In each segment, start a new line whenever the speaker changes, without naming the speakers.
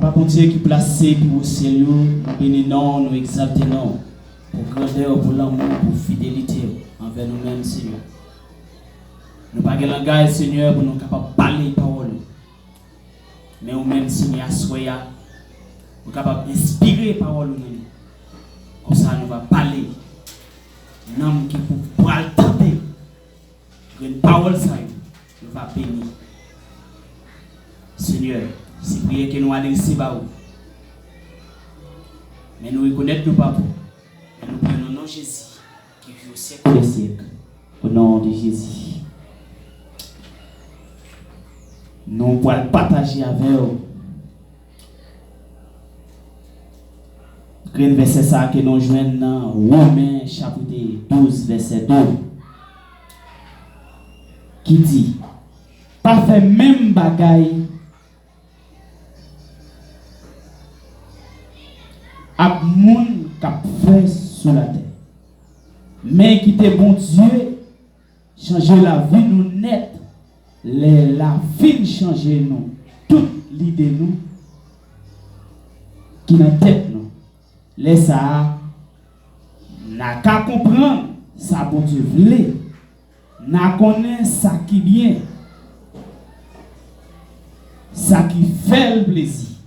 Papa bon Dieu qui placé pour ciel, nous bénissons, nous exaltons pour grandeur, pour l'amour, pour fidélité envers nous-mêmes, Seigneur. Nous pas de langage, Seigneur, pour nous capables de parler parole. Mais nous-mêmes, Seigneur, soyez nous capables d'inspirer parole nous. Comme ça, nous va parler. Nous qui pour tenter une parole, ça, nous va bénir. Seigneur, c'est prier que nous allons ici bas. Mais nous reconnaissons nos papas. Et nous prions au nom de Jésus, qui vit au siècle des siècles. Au nom de Jésus. Nous pourrons partager avec vous. Le verset ça que nous joignons dans Romains chapitre 12, verset 2. Qui dit, pas fait même bagaille à moun k'ap fait sur la terre. Mais qui te bon Dieu changer la vie nous net, la fin changer nous, toute l'idée nous qui dans tête nous. Laisse ça n'a qu'à comprendre ça bon Dieu voulait. N'a connaît ça qui bien. Ça qui fait le plaisir.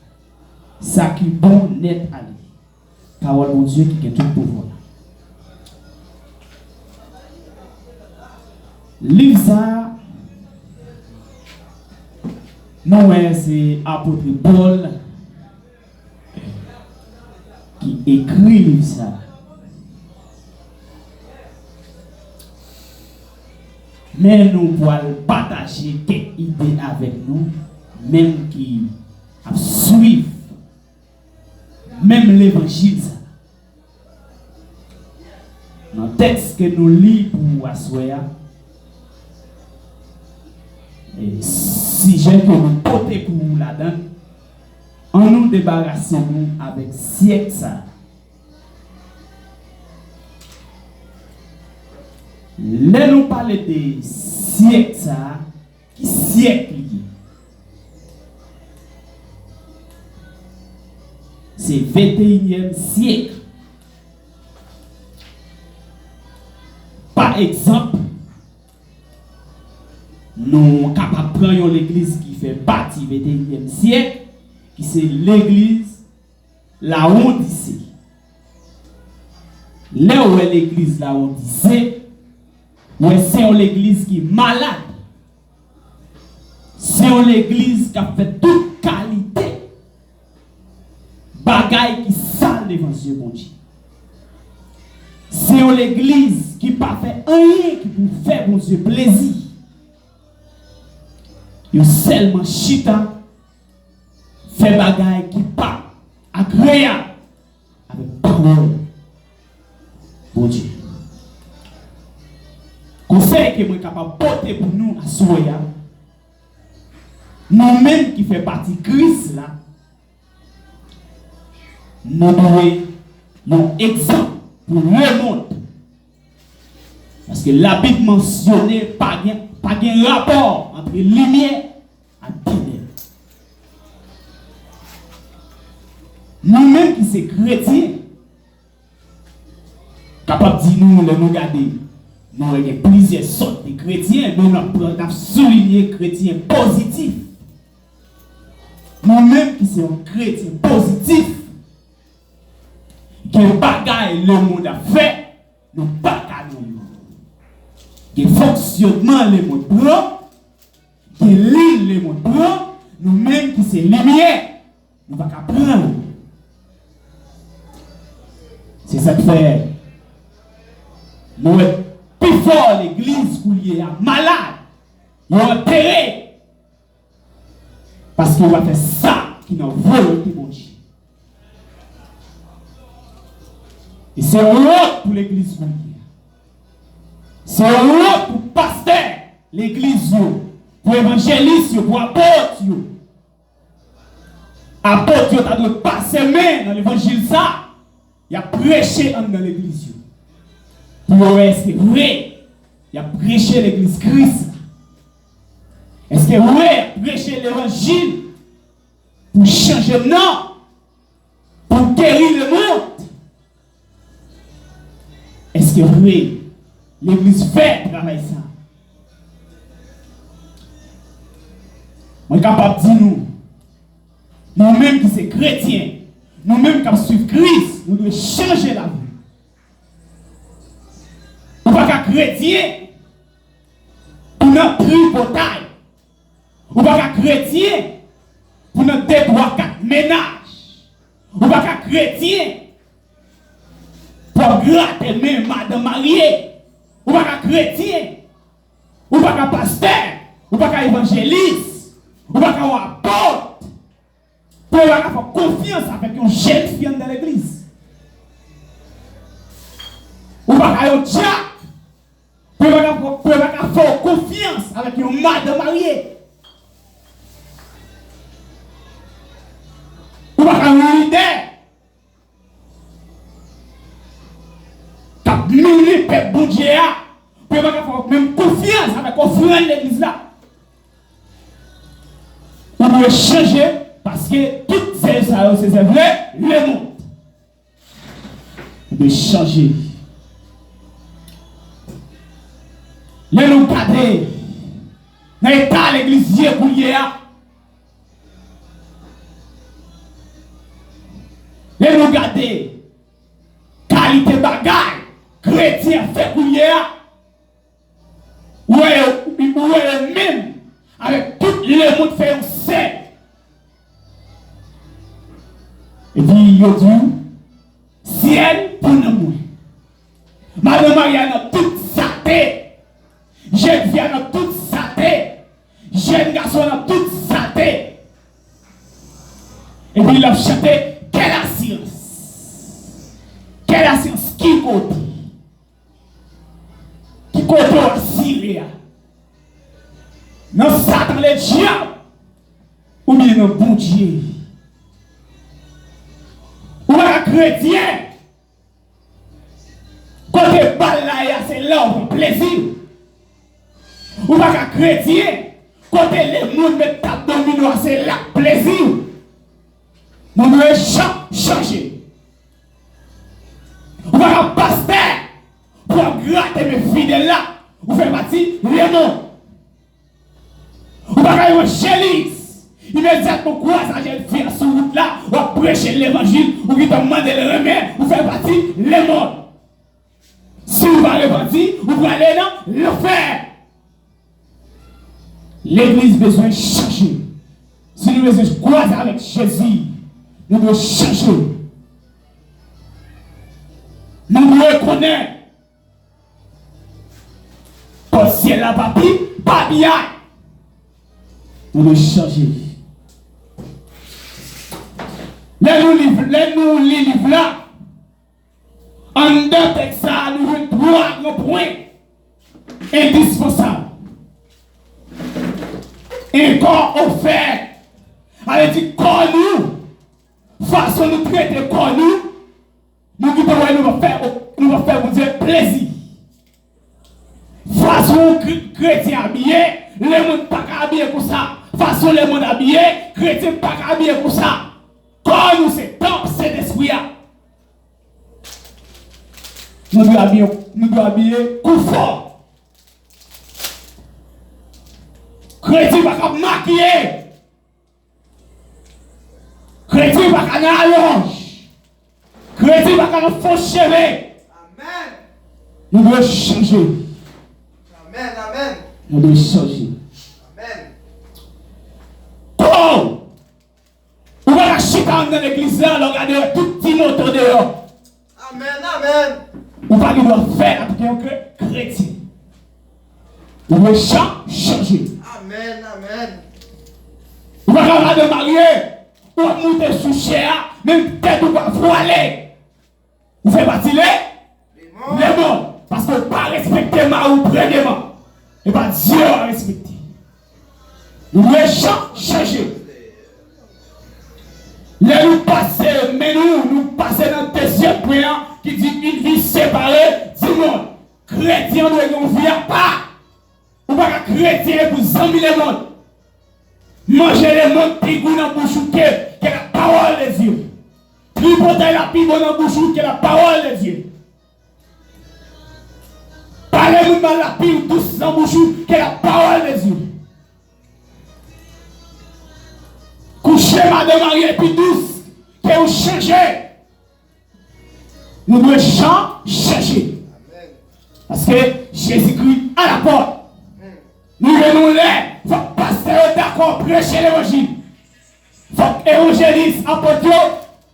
Ça qui bon net à lui. Parole mon Dieu qui a tout pouvoir. Livre ça, nous c'est apôtre Paul qui écrit livre ça. Mais nous pouvons partager quelques idées avec nous, même qui suivent même l'évangile. Dans le texte que nous lisons pour Assoya, si j'ai que nous porter pour nous là-dedans, en nous débarrassons avec siècle ça. Là nous parlons de siècle ça, qui siècle c'est 21e siècle. Par exemple, nous sommes capables de prendre l'église qui fait partie du 21e siècle, qui c'est l'église la Odyssée. Là où est l'église la Odyssée, c'est l'église qui est malade. C'est l'église qui a fait toute qualité. Bagaille qui sale devant Dieu, mon Dieu. C'est l'église qui n'a pas fait rien qui peut faire mon Dieu plaisir. Il seulement chita, fait bagaille qui pas agréable avec parole. Mon Dieu. Conseil que moi capable de porter pour nous à Soya, nous-mêmes qui fait partie de Christ là, nous devons un exemple pour le monde. Parce que la Bible mentionne pas de rapport entre lumière et ténèbres. Nous-mêmes qui sommes chrétiens, capables de dire nous regarder. Nous avons plusieurs sortes de chrétiens, mais nous avons souligné chrétiens positifs. Nous-mêmes qui sommes chrétiens positifs, que bagaille le monde a fait, nous bagaille nous. Que fonctionnement le monde prend, que l'île le monde prend, nous-mêmes qui sommes lumière, nous ne pouvons pas prendre. C'est ça que fait. Nous plus fort l'église pour lier à malade, ils ont enterré. Parce qu'on va faire ça qui n'a volonté mon Dieu. Et c'est un autre pour l'église pour lier. C'est un autre pour pasteur, l'église, pour évangéliste, pour apôtre. Apôtre, tu as dû passer main dans l'évangile ça. Il a prêché dans l'église. Pour est-ce que vrai, il a prêché l'église Christ. Est-ce que vrai, prêché l'évangile pour changer le nom, pour guérir le monde. Est-ce que oui, l'Église fait travailler ça? Je suis capable de dire nous-mêmes qui sommes chrétiens, nous-mêmes qui suivons Christ, nous devons changer la vie. Nous ne sommes pas chrétiens pour notre tripotaille. Nous ne sommes pas chrétiens pour notre 2, 3, 4 ménages. Nous ne sommes pas chrétiens pour gratter même madame mariée. Nous ne sommes pas chrétiens. Nous ne sommes pas pasteur. Nous ne sommes pas évangéliste. Nous ne sommes pas apôtre. Pour avoir confiance avec une jeune fille dans l'église. Ou pas avoir un diable. Pour avoir confiance avec une madame mariée. Ou pas avoir un leader. Qui a mis le peuple bon Dieu. Pour avoir même confiance avec un frère de l'église là. On doit changer. Parce que toutes ces choses, c'est vrai, le monde. De changer. Les nous cadrer. Dans l'état de l'église, pour hier. Les nous garder. Qualité bagaille. Chrétien fait pour hier. Ou même. Avec tout le monde fait un sein. Et puis, il dit, ciel pour nous. Madame Maria a toute sa tête. Jeune fille a toute sa tête. Jeune garçon a toute sa tête. Et puis, il a chanté, quelle assurance. Quelle assurance qui côté. Qui côté à Syrie. Non, Satan le diable. Ou bien non, bon Dieu. Ou un chrétien, côté balaya, c'est là pour plaisir. Ou un chrétien, côté les monde met tape domino, c'est là plaisir. Nous devons changer. Ou un pasteur, pour gratter mes fidèles là, ou faire partie du monde. Ou un évangéliste. Immédiatement, quoi, ça j'ai fait sur route là, ou à prêcher l'évangile, ou qui te demande le remède, ou faire partie le monde. Si vous allez partir, vous pouvez aller dans l'enfer. L'église a besoin de changer. Si nous devons croiser avec Jésus, nous devons changer. Nous devons connaître. Parce que la papi, pas bien. Nous devons changer. Les nous livres là, en deux textes, nous avons 3 grands points indispensables. Un corps offert, avec dit corps nous, façon de traiter corps nous va faire vous dire plaisir. Façon chrétien habillé, les gens pas habillés pour ça. Façon les gens habillés, chrétien pas habillés pour ça. Quand nous c'est temple, c'est l'esprit. Nous devons habiller confort. Chrétien pas maquiller. Chrétien pas allonge. Chrétien pas faux cheveux. Amen. Nous devons changer.
Amen, amen.
Nous devons changer.
Amen.
Oh! Vous voyez chican dans l'église là, regardez tout petit moto dehors.
Amen, amen.
Vous ne pouvez faire avec un chrétien. Vous devez changer.
Amen, amen.
Vous ne pouvez pas de marier. Ou monter sous chair, même tête ou pas voiler. Vous faites partie les mondes. Parce que vous ne pas respecter ma ou premièrement. Et pas Dieu à respecter. Nous devons changer. Là nous passons, mais nous passons dans le deuxième point qui dit une vie séparée du monde. Chrétien doit une vie à part. Ou pas chrétien pour 100 000 monde. Manger les mondes pigou dans la bouche que la parole de Dieu. Plus porter la pipe dans la bouche que la parole de Dieu. Parlez-nous de la pipe douce dans la bouche que la parole de Dieu. Couchez madame Marie et puis douce que vous changez. Nous devons changer. Parce que Jésus-Christ à la porte. Nous venons là. Il faut que pasteur d'accord prêcher l'évangile. Il faut que l'évangéliste, apôtre,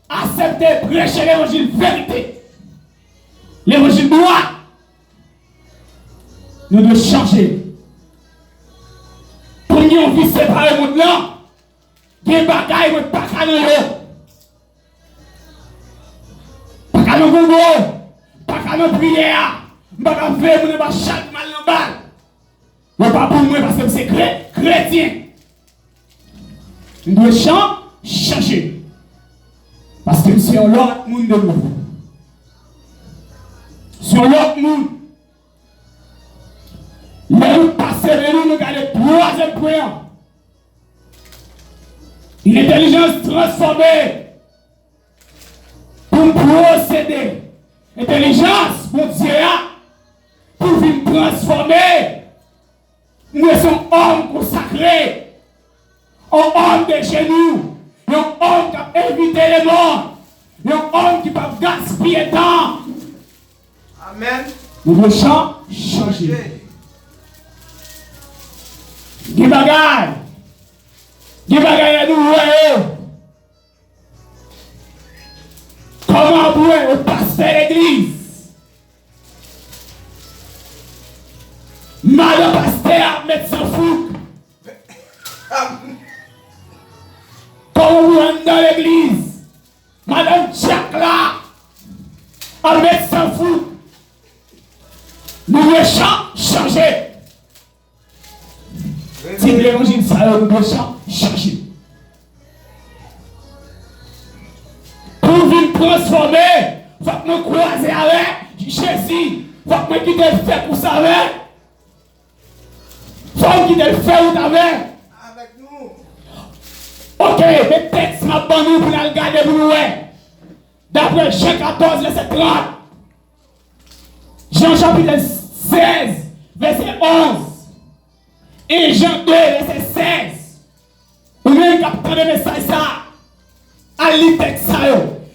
accepte prêcher l'évangile vérité. L'évangile droit. Nous devons changer. Pour nous, on vit séparer le monde là. Il y a des bagailles, mais pas qu'à nous. Pas qu'à nous gogo. Pas qu'à nous prière. Pas qu'à nous faire, nous ne pas chaque mal en balle. Mais pas pour moi parce que c'est chrétien. Nous devons changer. Parce que c'est un autre monde de nous. C'est un autre monde. Nous passons de nous, nous regardons le troisième point. Une intelligence transformée pour procéder. Intelligence, mon Dieu, pour venir transformer. Nous sommes hommes consacrés, un homme de genoux, un homme qui a évité les morts, un homme qui ne peut pas gaspiller de temps.
Amen.
Nous devons changer. Des bagailles à nous voir. Comment voir au pasteur de l'église? Madame pasteur, médecin fou. Comment vous rentrez dans l'église? Madame Jack là, un médecin fou. Nous devons changer. Si l'évangile ça, nous devons changer. Pour venir transformer, il faut que nous croisions avec Jésus. Il faut que nous quittions le fait pour ça avec. Faut qu'il te fait ou t'avais.
Avec nous.
Ok, les textes m'a bon nous pour le regarder pour nous. D'après Jean 14, verset 30. Jean chapitre 16, verset 11. Et Jean 2, verset 16. Ou même capteur de message ça. À lire texte ça.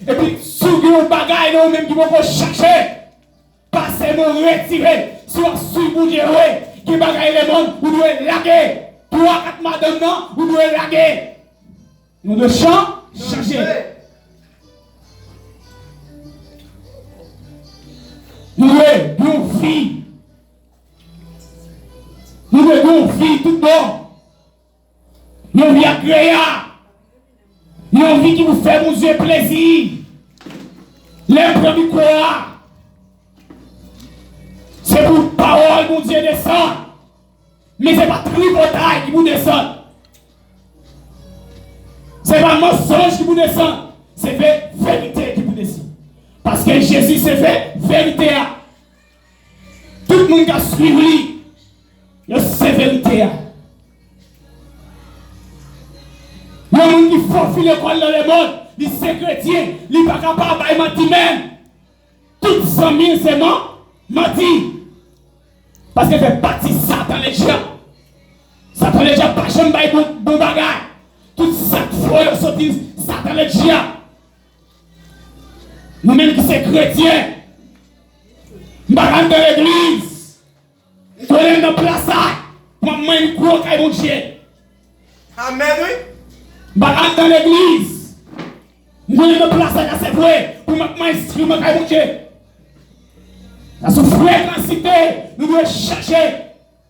Et puis, sous le bagage, nous même qui vont chercher. Passer nous retirer. Soit sous le Dieu. Qui bagaille les mondes, vous devez laguer. 3-4 madame, non, vous devez laguer. Nous devons changer. Nous devons une fille. Nous devons une fille tout bon. Une vie agréable. Une vie qui vous fait mon Dieu plaisir. L'impression du quoi? C'est pour parole, mon Dieu, descend. Mais ce n'est pas tripotaille qui vous descend. Ce n'est pas mensonge qui vous descend. C'est vérité qui vous descend. Parce que Jésus s'est fait vérité. Tout le monde qui a suivi, c'est vérité. Le monde qui faufile l'école dans le monde, il c'est chrétien, il n'est pas capable de mentir même. Tout 100 000 c'est menti. Parce que c'est parti Satan les gens. Satan les gens pas jamais bon bagage. Tout ça faut sortir Satan les gens. Nous-mêmes qui sommes chrétiens, nous allons dans l'église. Nous allons dans la place. Nous allons croire qu'il y a bon Dieu.
Amen, oui.
Nous allons dans l'église. Nous allons dans la place à c'est vrai. Pour m'instruire qu'il y a bon Dieu. La fréquencité, nous devons chercher.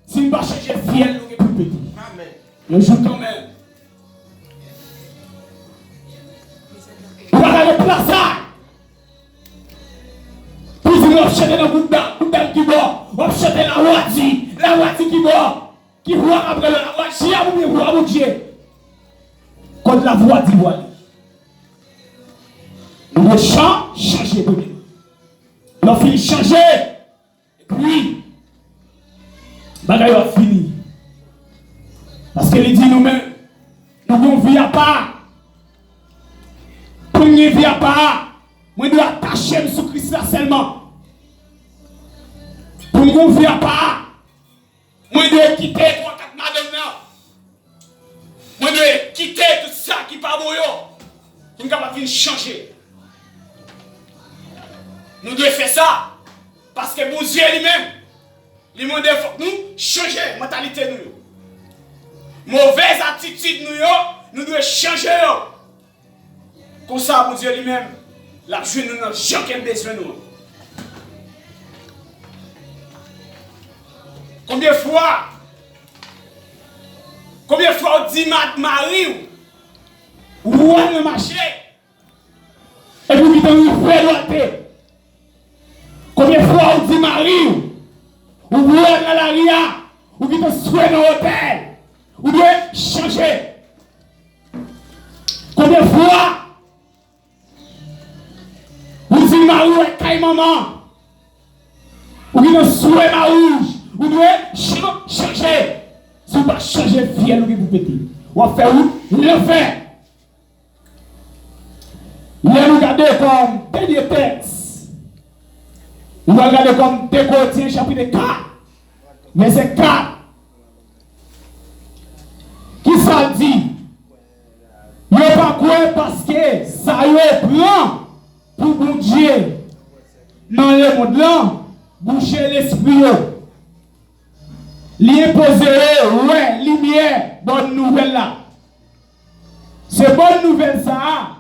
Si nous ne cherchons pas fiel, nous sommes plus petits.
Amen.
Je joue quand même. Nous allons dans la place. Puis nous allons chercher dans le groupe d'âme qui va. On va chercher la wadi qui va. Qui voit après la wadi, ou bien mon Dieu. Quand la voix dit voilà. Nous devons changer de vie. Nous avons fini de changer. Et puis, bagaille va fini. Parce que il dit nous-mêmes, vie à part. Pour une vie à part, moi dois attacher sur Christ là seulement. Pour une vie à part, moi dois quitter 3-4 madame là. Moi dois quitter tout ça qui pas bon yo. Pour nous capable de changer. Nous devons faire ça parce que bon Dieu lui-même, il faut que nous changer la mentalité nous. Mauvaise attitude nous devons changer. Comme ça, bon Dieu lui-même, la joie nous n'a jamais besoin de nous. Combien de fois on dit Marie ou on le marché et puis on fait droite. Combien de fois on dit Marie ou on dans la ria ou qui te souhaite dans l'hôtel ou doit changer. Combien de fois on dit Marie ou caille maman ou qui te souhaite ma rouge ou doit changer. Si vous ne changez pas fiel ou vous pétez, on va faire où? Le fait. Nous regardons comme dernier texte. Nous regardons comme 2 Corinthiens chapitre 4. Verset 4. Qui ça dit? Il n'y a pas quoi parce que ça y est prend pour bon Dieu. Dans le monde là, boucher l'esprit. L'imposer, ouais, lumière, bonne nouvelle là. C'est bonne nouvelle ça.